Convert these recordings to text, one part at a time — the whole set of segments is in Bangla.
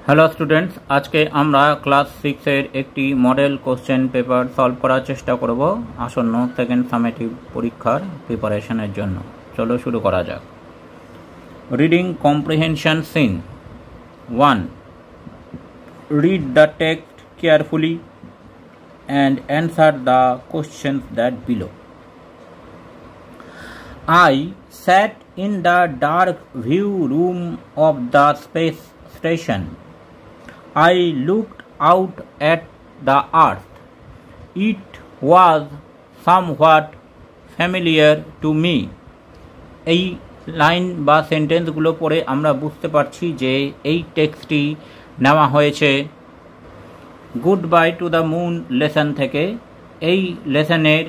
হ্যালো স্টুডেন্টস, আজকে আমরা ক্লাস 6-এর একটি মডেল কোশ্চেন পেপার সলভ করার চেষ্টা করব আসন্ন সেকেন্ড সামেটিভ পরীক্ষার প্রিপারেশনের জন্য। চলো শুরু করা যাক। Reading comprehension seen 1. Read the text carefully and answer the questions that below. I sat in the dark view room of the space station. I looked out at the earth. It was somewhat familiar to me. এই লাইন বা সেন্টেন্সগুলো পড়ে আমরা বুঝতে পারছি যে এই টেক্সটটি নেওয়া হয়েছে good bye to the moon lesson থেকে। এই লেসনের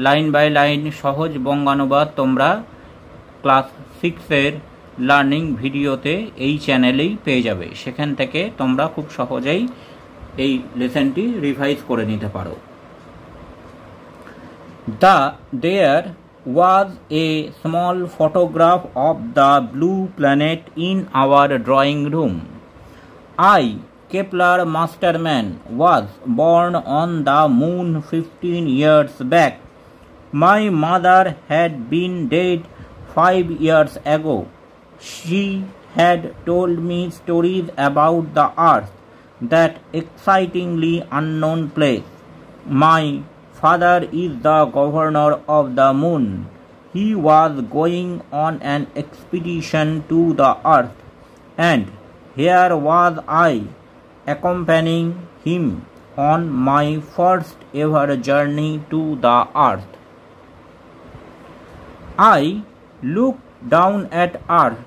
লাইন বাই লাইন সহজ বঙ্গানুবাদ তোমরা ক্লাস 6-এর লার্নিং ভিডিওতে এই চ্যানেলেই পেয়ে যাবে। সেখান থেকে তোমরা খুব সহজেই এই লেসনটি রিভাইজ করে নিতে পারো। There was a small photograph of the blue planet in our drawing room. I, Kepler Masterman, was born on the moon 15 years back. My mother had been dead 5 years ago. She had told me stories about the earth, that excitingly unknown place. My father is the governor of the moon. He was going on an expedition to the earth, and here was I, accompanying him on my first ever journey to the earth. I looked down at earth.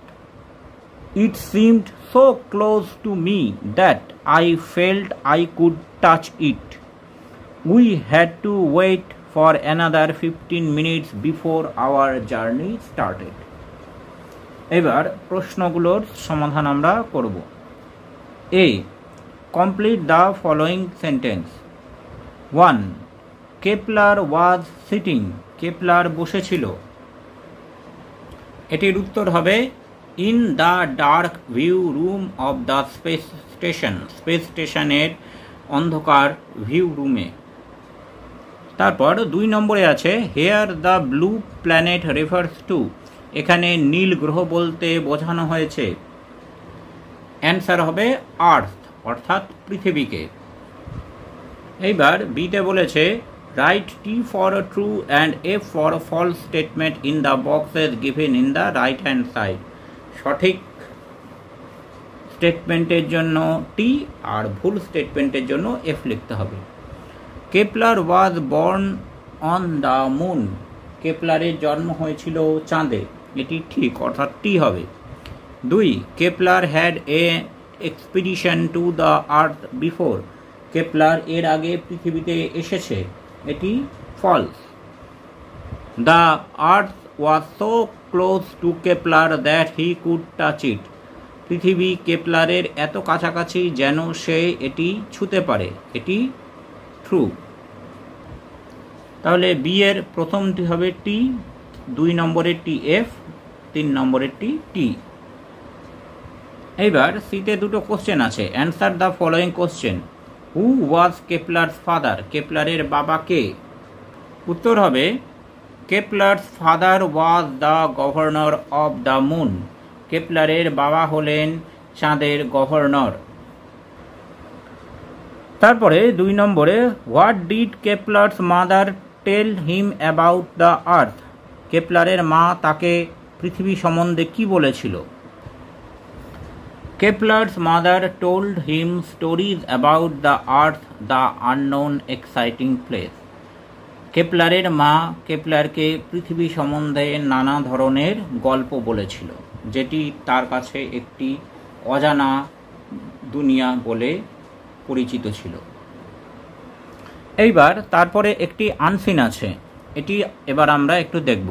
It seemed so close to me that I felt I could touch it. We had to wait for another 15 minutes before our journey started. এবার প্রশ্নগুলোর সমাধান আমরা করব। A. Complete the following sentence. 1. Kepler was sitting. Kepler বসেছিল। এটির উত্তর হবে in the dark view room of the space station. Space স্টেশনের অন্ধকার ভিউ রুমে। তারপর 2 নম্বরে আছে here the blue planet refers to. এখানে নীল গ্রহ বলতে বোঝানো হয়েছে অ্যান্সার হবে আর্থ, অর্থাৎ পৃথিবীকে। এইবার বিতে বলেছে write T for true and F for false statement in the boxes given in the right hand side. সঠিক স্টেটমেন্টের জন্য টি আর ভুল স্টেটমেন্টের জন্য এফ লিখতে হবে। Kepler was born on the moon. কেপলারের জন্ম হয়েছিল চাঁদে, এটি ঠিক, অর্থাৎ টি হবে। 2. Kepler had a expedition to the earth before. Kepler এর আগে পৃথিবীতে এসেছে, এটি false. The earth was so close to Kepler that he could touch it. পৃথিবী কেপলারের এত কাছাকাছি যেন সে এটি ছুঁতে পারে, এটি ট্রু। তাহলে বি এর প্রথমটি হবে টি, 2 নম্বরের টি এফ, 3 নম্বরের টি। এইবার সিতে দুটো কোশ্চেন আছে। Answer the following question. Who was Kepler's father. কেপলারের বাবা কে? উত্তর হবে Kepler's father was the governor of the moon. কেপলারের বাবা হলেন চাঁদের গভর্নর। তারপরে 2 নম্বরে what did Kepler's mother tell him about the earth. কেপলারের মা তাকে পৃথিবী সম্বন্ধে কি বলেছিল? Kepler's mother told him stories about the earth, the unknown exciting place. কেপলারের মা কেপলারকে পৃথিবী সম্বন্ধে নানা ধরনের গল্প বলেছিল, যেটি তার কাছে একটি অজানা দুনিয়া বলে পরিচিত ছিল। এইবার তারপরে একটি আনসিন আছে, এটি এবার আমরা একটু দেখব।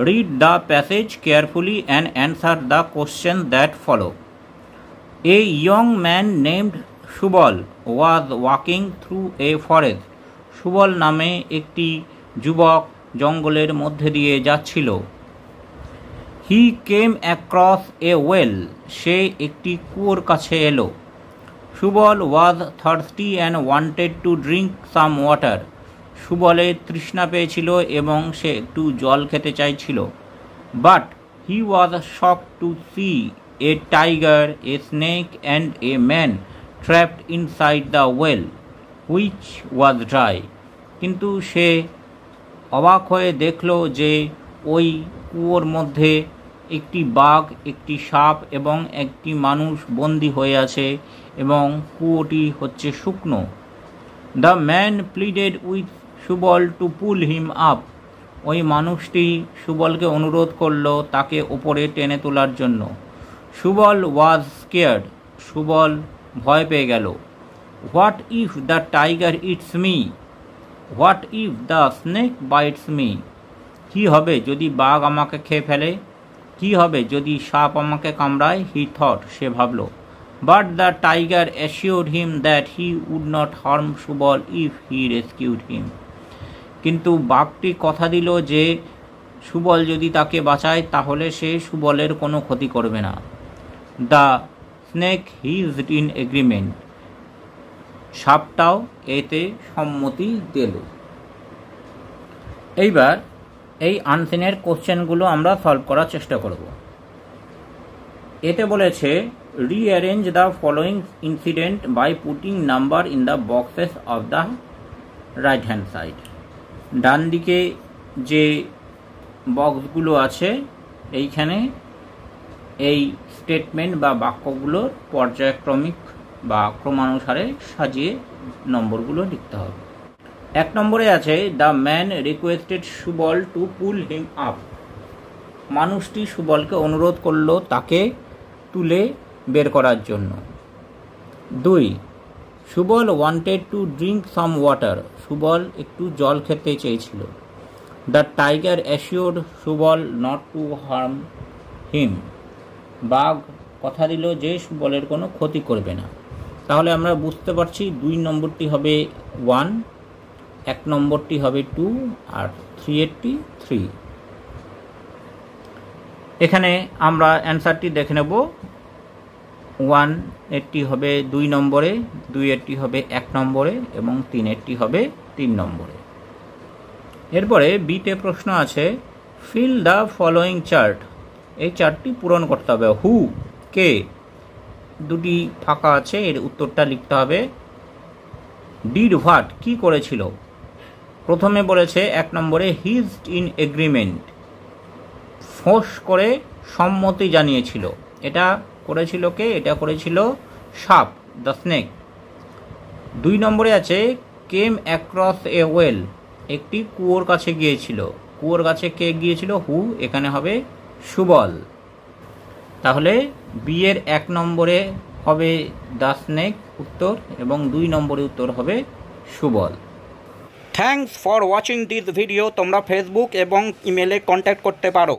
Read the passage carefully and answer the question that follow. A young man named Subal was walking through a forest. Subal নামে একটি যুবক জঙ্গলের মধ্যে দিয়ে যাচ্ছিল। হি কেম অ্যাক্রস এ ওয়েল, সে একটি কুয়োর কাছে এলো। Subal was thirsty and wanted to drink some water. সুবলের তৃষ্ণা পেয়েছিল এবং সে একটু জল খেতে চাইছিল। But he was shocked to see a tiger, a snake and a man trapped inside the well which was dry. কিন্তু সে অবাক হয়ে দেখল যে ওই কুয়োর মধ্যে একটি বাঘ, একটি সাপ এবং একটি মানুষ বন্দী হয়ে আছে এবং কুয়োটি হচ্ছে শুকনো। The man pleaded with Subal two pool him up. ওই মানুষটি সুবলকে অনুরোধ করল তাকে ওপরে টেনে তোলার জন্য। সুবল ওয়াজ স্কেয়ার্ড। সুবল ভয় পেয়ে গেল। What if the tiger eats me? What if the snake bites me? কী হবে যদি বাঘ আমাকে খেয়ে ফেলে? কী হবে যদি সাপ আমাকে কামড়ায়? হি থট, সে ভাবল। But the tiger assured him that he would not harm Subal if he rescued him. কিন্তু বাঘটি কথা দিল যে সুবল যদি তাকে বাঁচায় তাহলে সে সুবলের কোনো ক্ষতি করবে না। The snake hissed in agreement. সাপটাও এতে সম্মতি দিল। এইবার এই আনসিনের কোশ্চেনগুলো আমরা সলভ করার চেষ্টা করব। এতে বলেছে rearrange the following incident by putting number in the boxes of the right hand side. ডান দিকে যে বক্সগুলো আছে এইখানে এই স্টেটমেন্ট বা বাক্যগুলোর পর্যায়ক্রমিক বা ক্রমানুসারে সাজিয়ে নম্বরগুলো লিখতে হবে। 1 নম্বরে আছে the man requested Subal two pool him up. মানুষটি সুবলকে অনুরোধ করল তাকে তুলে বের করার জন্য। 2 Subal wanted to drink some water. Subal একটু জল খেতে চেয়েছিল। The tiger assured Subal not to harm him. বাঘ কথা দিল যে সুবলের কোনো ক্ষতি করবে না। তাহলে আমরা বুঝতে পারছি 2 নম্বরটি হবে 1, 1 নম্বরটি হবে 2 আর 3 এরটি 3। এখানে আমরা অ্যান্সারটি দেখে নেব। 1 এরটি হবে 2 নম্বরে, 2 এরটি হবে 1 নম্বরে এবং 3 এরটি হবে 3 নম্বরে। এরপরে বিতে প্রশ্ন আছে ফিল দ্য ফলোয়িং চার্ট। এই চার্টটি পূরণ করতে হবে। হু, কে, দুটি ফাঁকা আছে, এর উত্তরটা লিখতে হবে। ডিড হোয়াট, কি করেছিল? প্রথমে বলেছে 1 নম্বরে হিজড ইন এগ্রিমেন্ট, ফোঁস করে সম্মতি জানিয়েছিল। এটা করেছিল কে? এটা করেছিল সাপ, দ্য স্নেক। 2 নম্বরে আছে কেম অ্যাক্রস এ ওয়েল, একটি কুয়োর কাছে গিয়েছিল। কুয়োর কাছে কে গিয়েছিল? হু, এখানে হবে সুবল। তাহলে বি এর 1 নম্বরে হবে দ্য স্নেক উত্তর এবং 2 নম্বরে উত্তর হবে Subal. Thanks for watching this video. তোমরা ফেসবুক এবং ইমেলে কন্ট্যাক্ট করতে পারো।